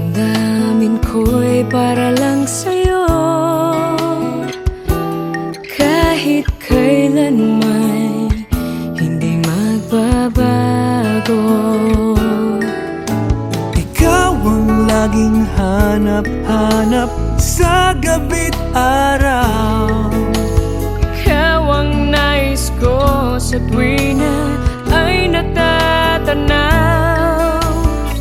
Damdamin ko'y para lang sa'yo, kahit kailanman hindi magbabago. Ikaw ang laging hanap-hanap sa gabi't araw. Ikaw ang nais ko sa tuwina ay natatanaw.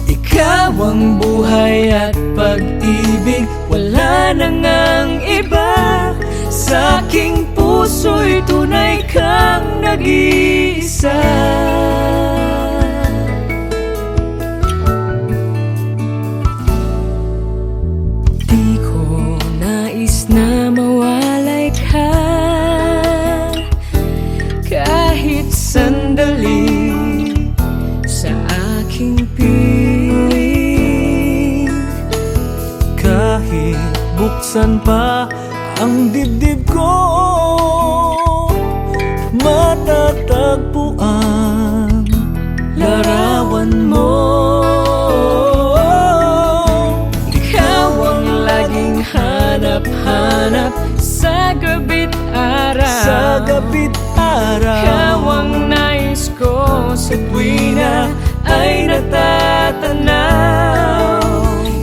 Ikaw ang buhay at pag-ibig, wala na ngang iba. Sa aking puso'y tunay kang nag-iisa. Di ko nais na mawalay ka kahit sandali sa aking piling. Kahit buksan pa ang dibdib ko, matatagpuan larawan mo. Ikaw ang laging hanap-hanap sa gabi't araw. Sa gabi't araw, Ikaw ang nais ko sa tuwina ay natatanaw.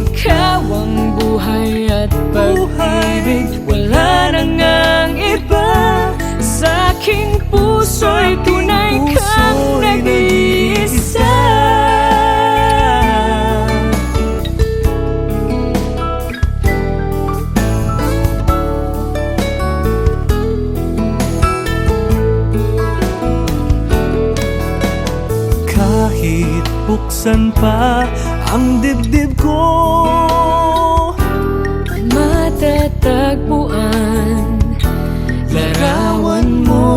Ikaw ang buhay at pag-ibig, wala na ngang iba. Sa aking puso'y tunay kang nag-iisa. kahit buksan pa ang dibdib ko, matatagpuan larawan mo.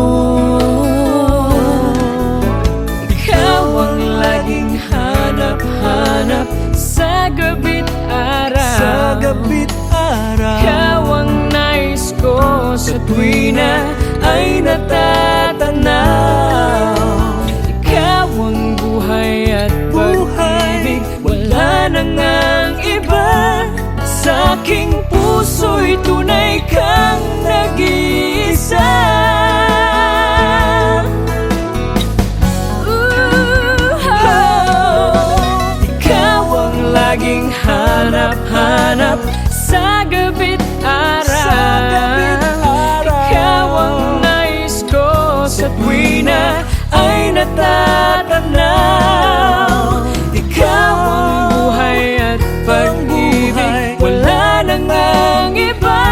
Ikaw ang laging hanap-hanap sa gabi't araw. sa gabi't araw. Ikaw ang nais ko sa tuwina ay natatanaw. Ikaw ang buhay at pag-ibig, wala na ngang iba. Sa aking puso'y tunay kang nag-iisa. Ikaw ang laging hanap-hanap sa gabi't araw. Ikaw ang nais ko sa tuwina ay natatanaw. Ikaw ang buhay at pag-ibig, wala na ngang iba.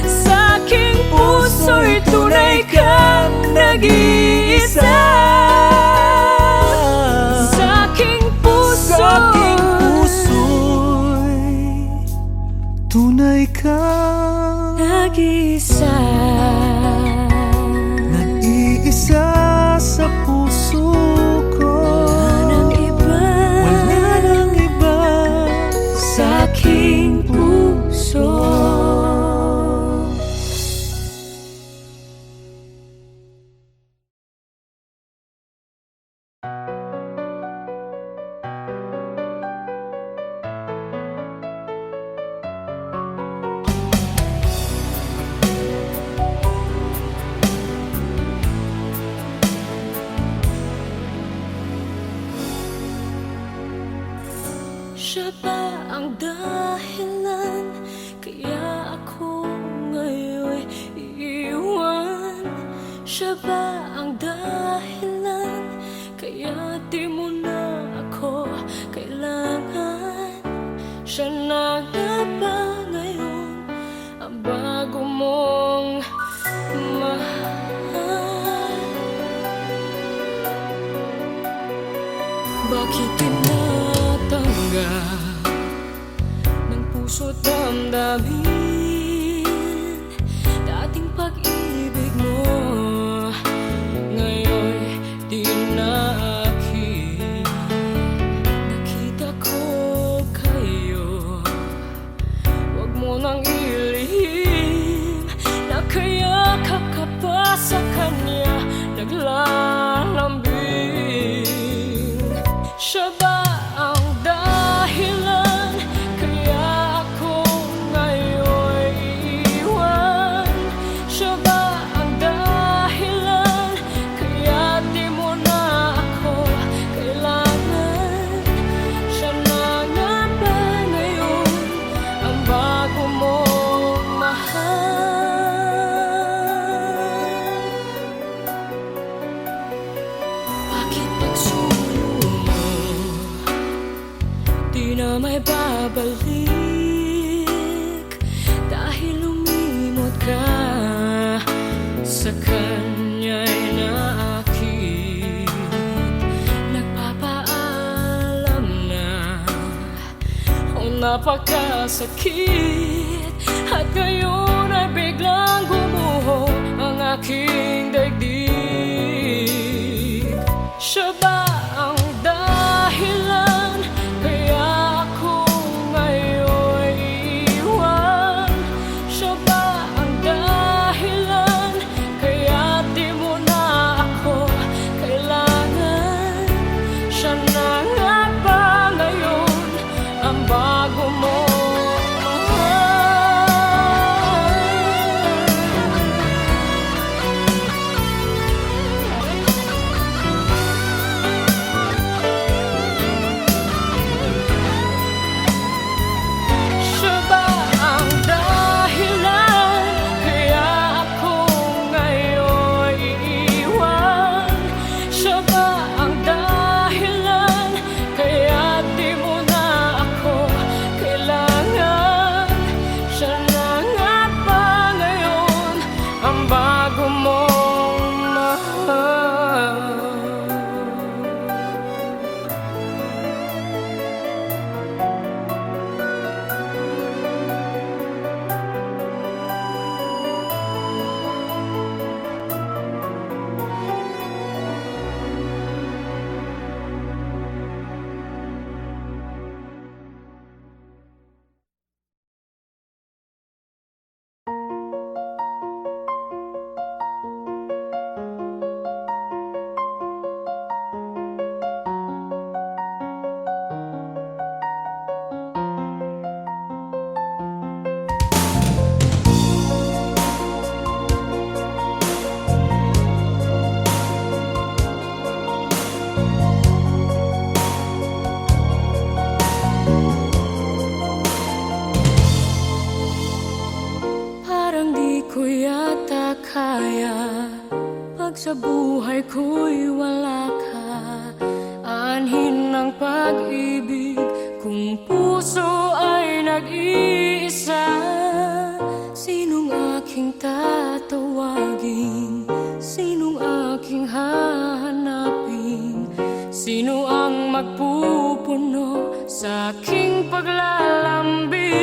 Sa aking puso'y tunay kang nag-iisa. Sa aking puso'y tunay kang nag-iisa. nag-iisa sa puso ko. Wala nang iba. Wala nang iba. Sa aking puso. Siya ba ang dahilan kaya ako ngayon iiwan? Siya ba ang dahilan kaya di mo na ako kailangan? Siya na nga ba ngayon ang bago mong mahal? Bakit tinatanggal ng puso't damdamin dating pag-ibig mo? Ngayon di na akin. Nakita ko kayo, wag mo nang ilihim. Nakayakap ka pa sa kanya, naglalambing. Siya ba ang dahilan kaya sa kanya'y naakit, nagpapaalam na napakasakit. At ngayon ay biglang gumuho ang aking daigdig. Siya ba ang dahilan kaya ako ngayon iiwan? Siya ba ang dahilan kaya di mo na ako kailangan? Siya na nga ba ngayon ang bago mo? Ko yata kaya pag sa buhay ko'y wala ka. Anhin ng pag-ibig kung puso ay nag-iisa. Sinong aking tatawagin? Sinong aking hahanapin? Sino ang magpupuno sa aking paglalambing?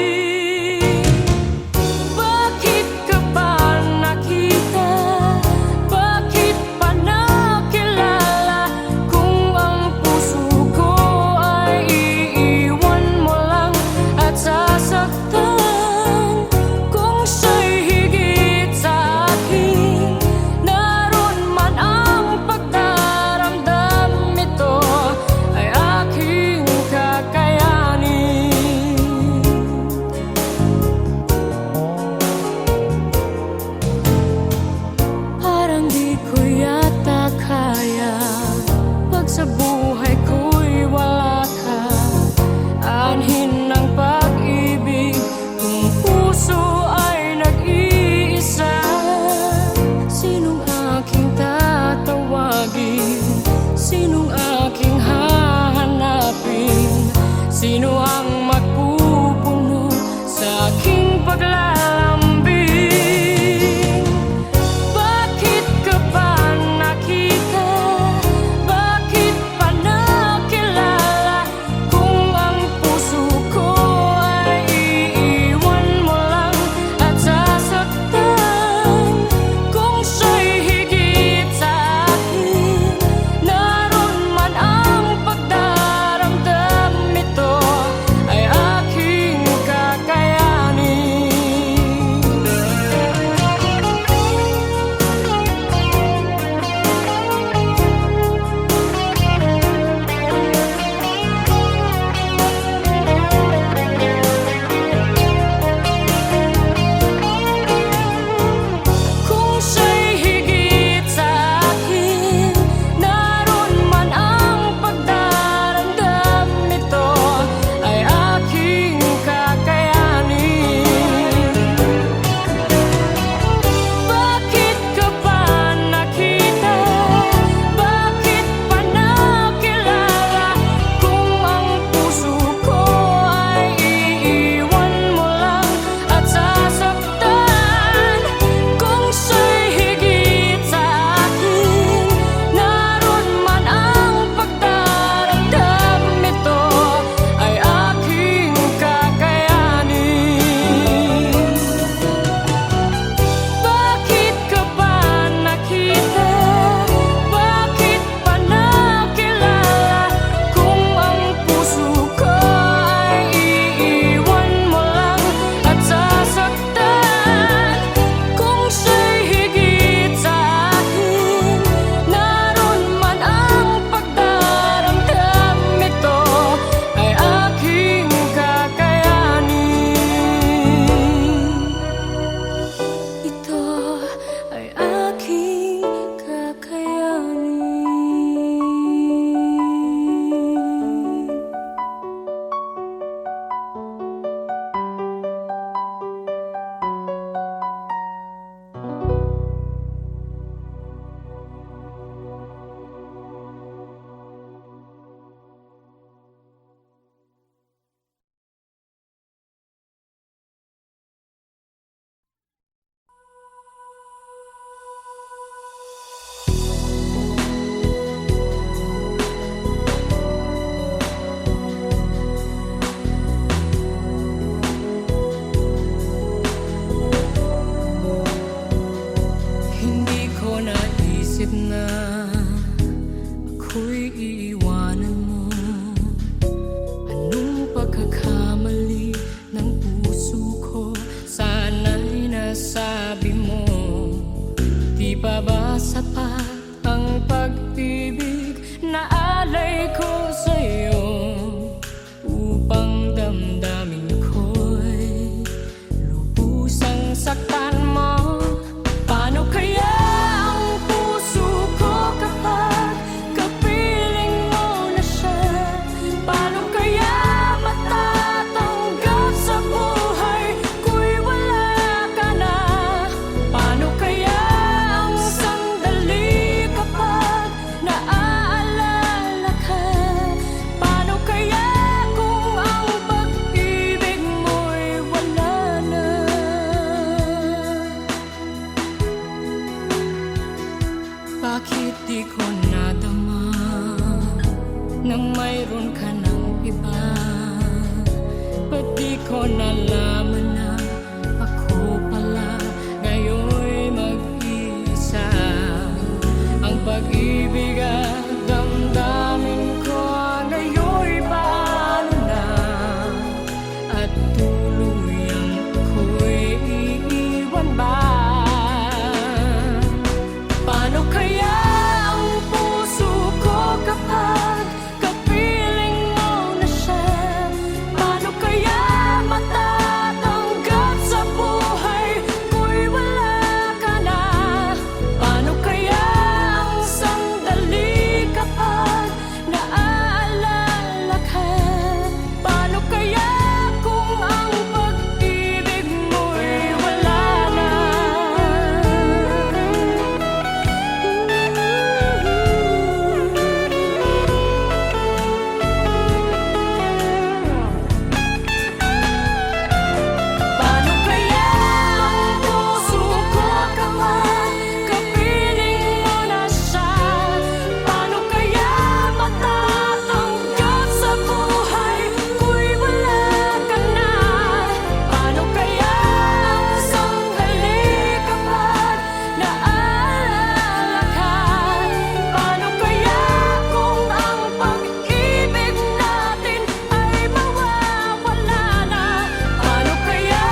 ko nalaman na ako pala ngayon'y mag-iisa. Ang pag-ibig at damdamin ko ngayon'y paano na, at tuluyang ko'y iiwan ba? Paano kaya ang puso ko kapag kapiling mo na siya? Paano kaya matatanggap sa buhay ko'y wala ka na? Paano kaya ang sandali kapag naaalala ka? Paano kaya kung ang pag-ibig mo'y wala na? Paano kaya ang puso ko kapag kapiling mo na siya? Paano kaya matatanggap sa buhay ko'y wala ka na? Paano kaya ang sandali kapag naaalala ka? Paano kaya kung ang pag-ibig natin ay mawawala na? Paano kaya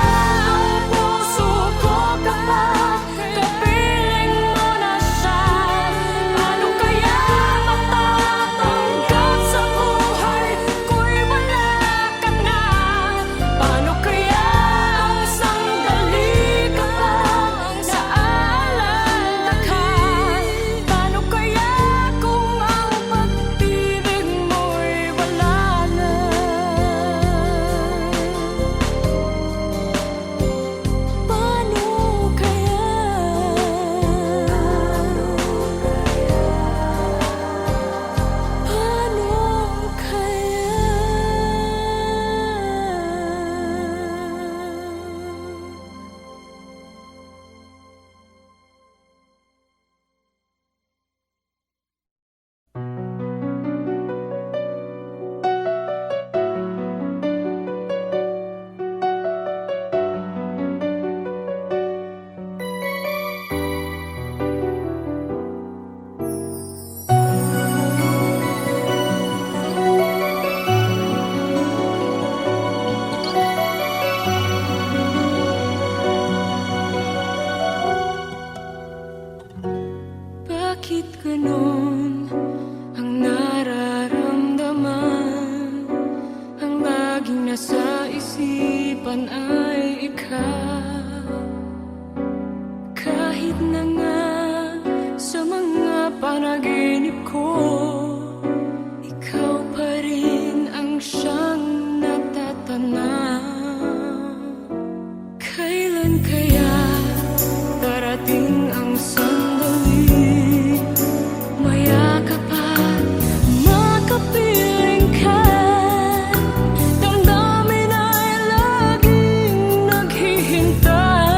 ang puso ko kapag kapiling mo na siya? Paano kaya matatanggap sa buhay ko'y wala ka na? Paano kaya ang sandali kapag naaalala ka? Paano kaya kung ang pag-ibig mo'y wala na? Paano kaya? Bakit ganon ang nararamdaman? Ang laging nasa isipan ay ikaw. Kahit na nga sa mga panaginip ko, ikaw pa rin ang siyang natatanaw. Kailan kaya darating ang sandali? Mayakap at makapiling ka. Damdamin ay laging naghihintay,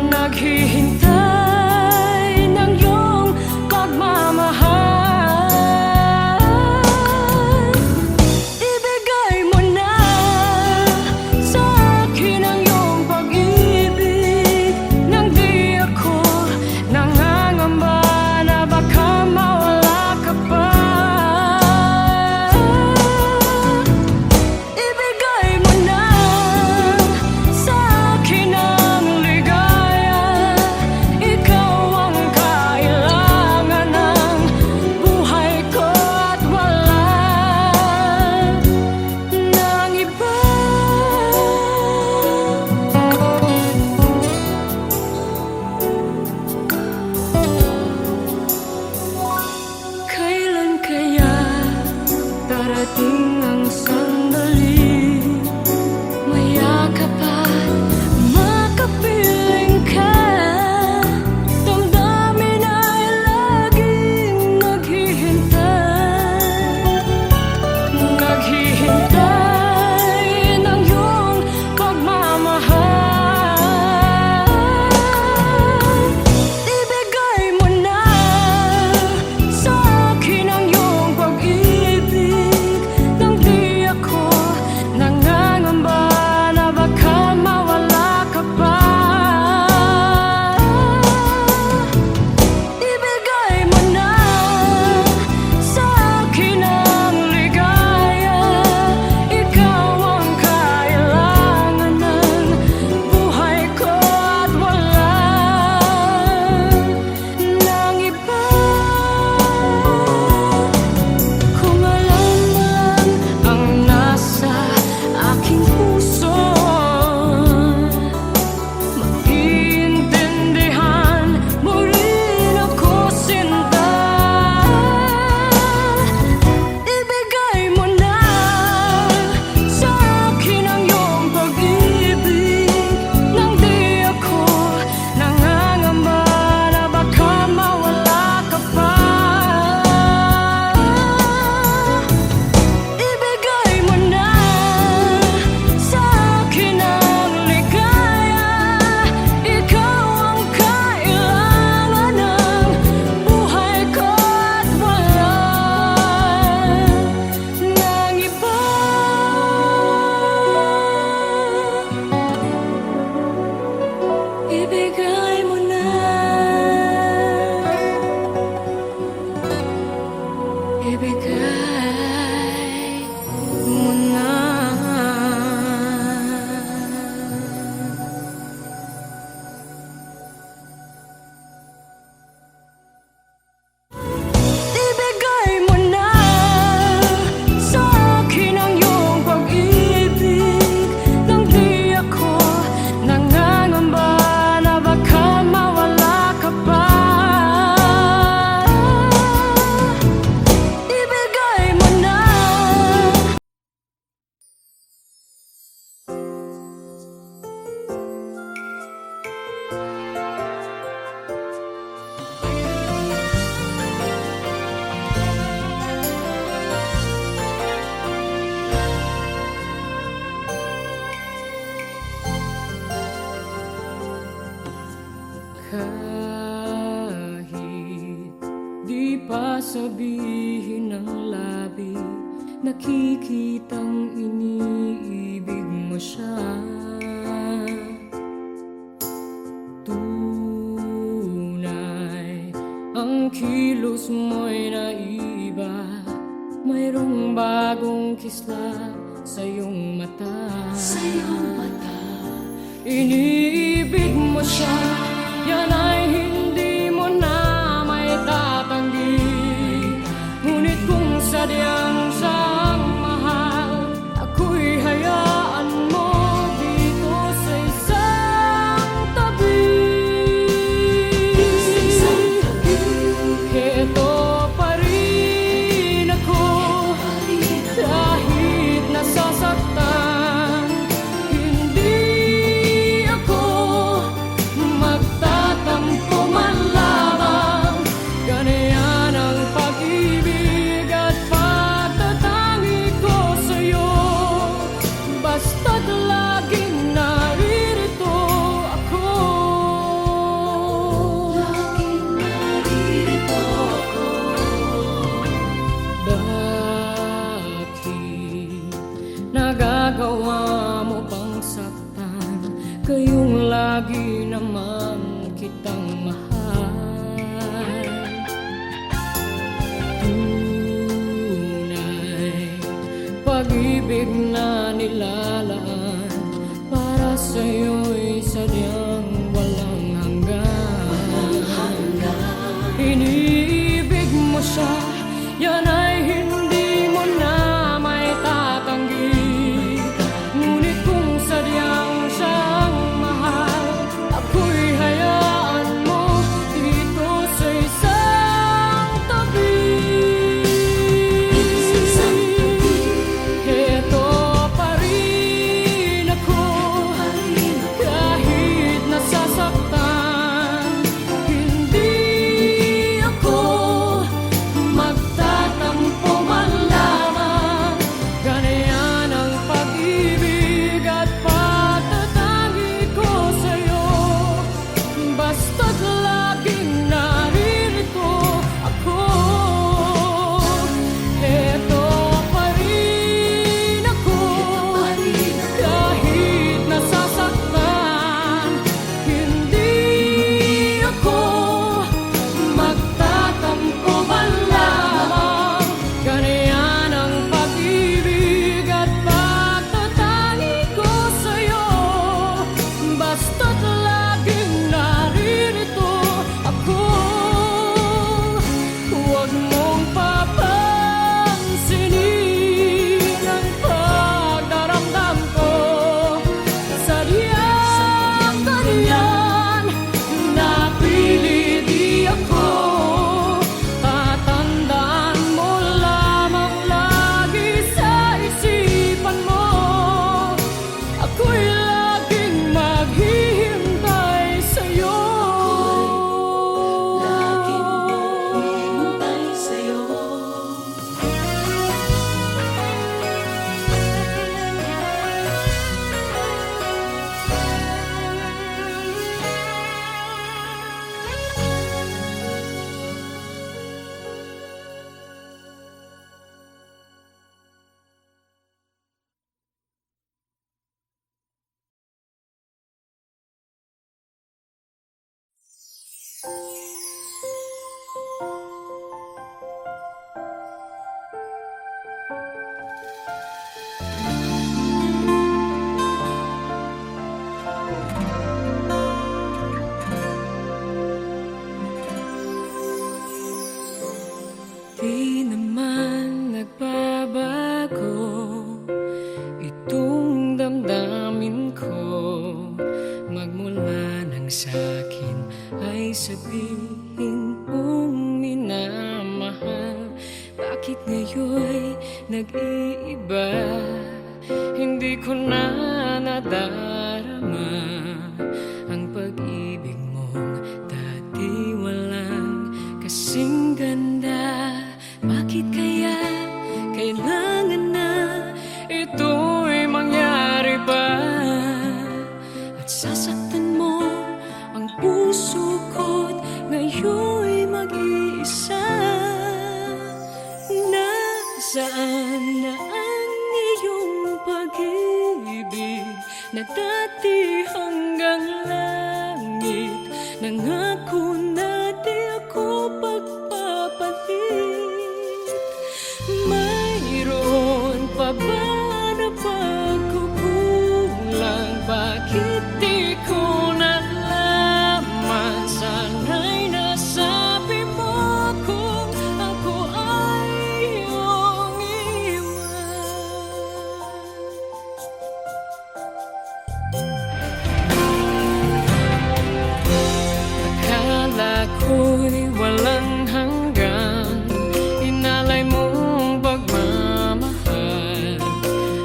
naghihintay ng iyong pagmamahal. Ibigay mo na sa akin ang iyong Kahit di pa sabihin ng labi, nakikitang iniibig mo siya. Tunay, ang kilos mo'y naiba, mayroong bagong kislap sa iyong mata. Iniibig mo siya, yan ay hindi mo na may tatanggi. Ngunit kung sadyang siyang mahal, ako'y hayaan mo dito sa isang tabi. Heto pa rin ako, kahit nasasaktan. Hindi ako magtatampo man lamang. Ganyan ang pag-ibig at pagtatangi ko sa'yo. Basta't laging naririto ako. Bakit nagagawa mo pang saktan? Kayong lagi naman kitang mahal. Tunay, pag-ibig na nilalaan para sa'yo'y sadyang walang hanggan. Iniibig mo siya, yan ay hindi mo na may tatanggi. Ngunit kung sadyang siyang mahal, ako'y hayaan mo dito sa isang tabi. Heto pa rin ako, kahit nasasaktan. Hindi ako magtatampo man lamang. Ganyan ang pag-ibig at pagtatangi ko sa'yo. Basta't laging naririto ako. Heto pa rin ako, kahit nasasaktan. Hindi ako magtatampo man lamang. Ganyan ang pag-ibig at pagtatangi ko sa'yo. Basta't laging naririto ako. Huwag mong papansinin ang pagdaramdam ko. Sadyang ganyan, napili di ako. Tatandaan mo lamang lagi sa isipan mo, ako'y laging maghihintay sa'yo. Di naman nagbabago itong damdamin ko. Magmula nang sa'kin ay sabihin mong minamahal. Bakit ngayon'y nag-iiba? Hindi ko na nadarama ang pag-ibig mong dati walang kasing ganda. Bakit kaya kailangan na ito'y mangyari ba? At sasaktan mo ang puso ko. na dati hanggang langit. Nangako na di ako pagpapalit. Mayroon pa ba na pagkukulang? Bakit di ko nalaman? Sana'y nasabi mo kung ako ay iyong iwan. Akala ko'y walang hanggan, inalay mong pagmamahal,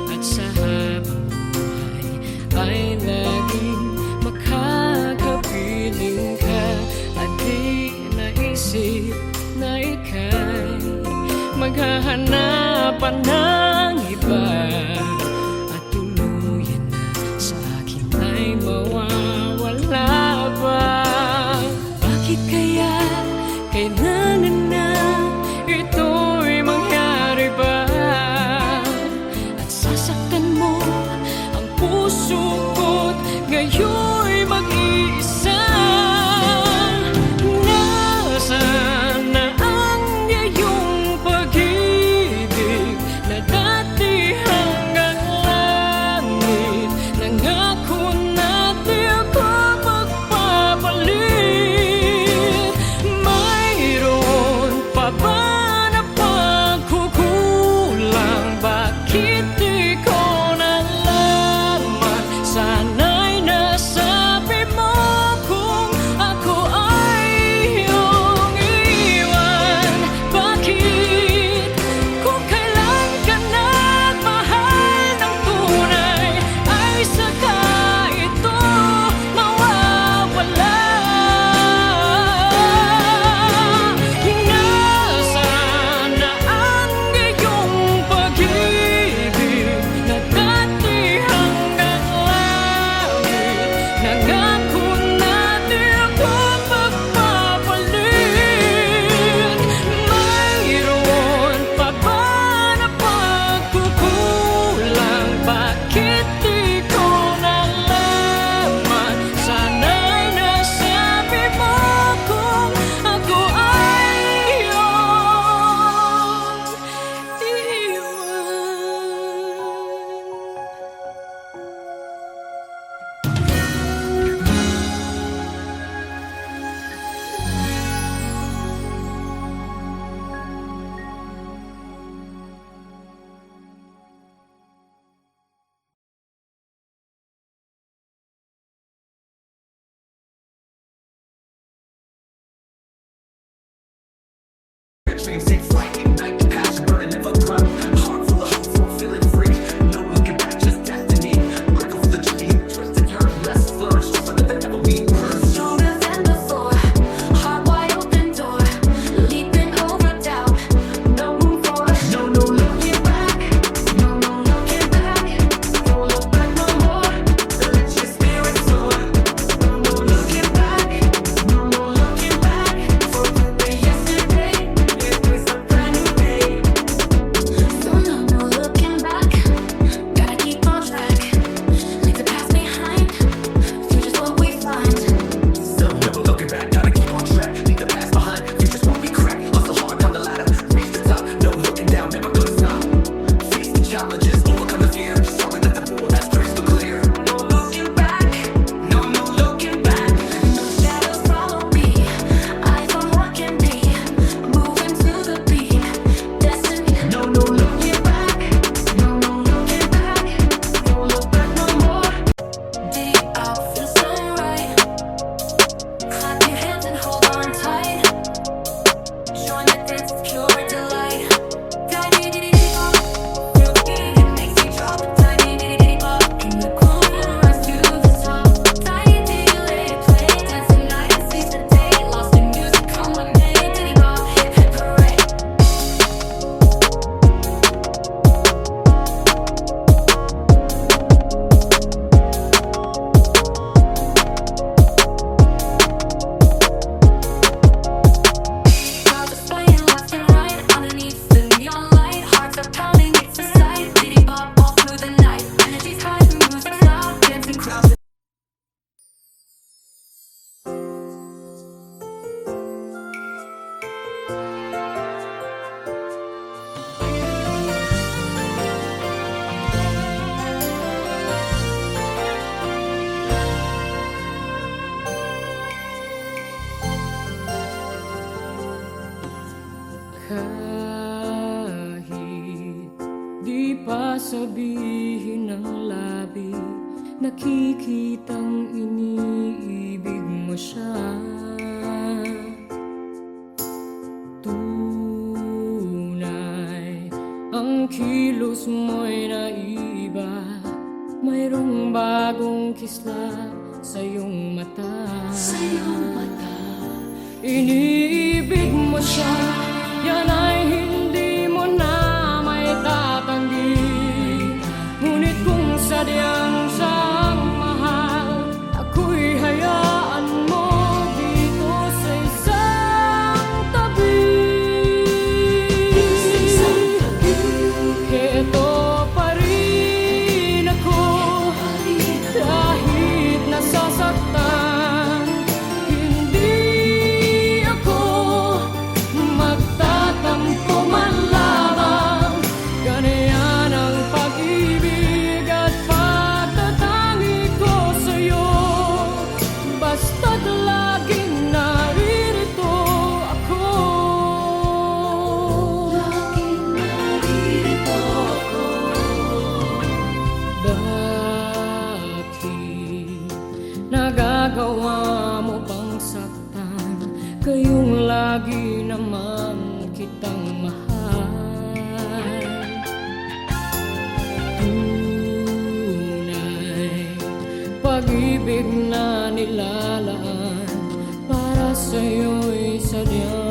at sa habang buhay ay laging makakapiling ka. At di naisip na ika'y maghahanapan ng iba, at tuluyan na sa akin ay mawawala ba? Bakit kaya kailangan na ito'y mangyari ba? At sasaktan mo ang puso ko't ngayon'y mag-iisa. Nasaan na ang iyong pag-ibig na dati hanggang sabihin ng labi, nakikitang iniibig mo siya. Tunay, ang kilos mo'y naiba, mayroong bagong kislap sa iyong mata. Iniibig mo siya, yan ay hindi mo na may tatanggi. Ngunit kung sadyang siyang mahal, ako'y hayaan mo dito sa isang tabi. Heto pa rin ako, kahit nasasaktan. Hindi ako magtatampo man lamang. Ganyan ang pag-ibig at pagtatangi ko sa'yo. Basta't laging naririto ako. Bakit nagagawa mo pang saktan? Kayong lagi naman kitang mahal. Tunay, pag-ibig na nilalaan para sa'yo'y sadyang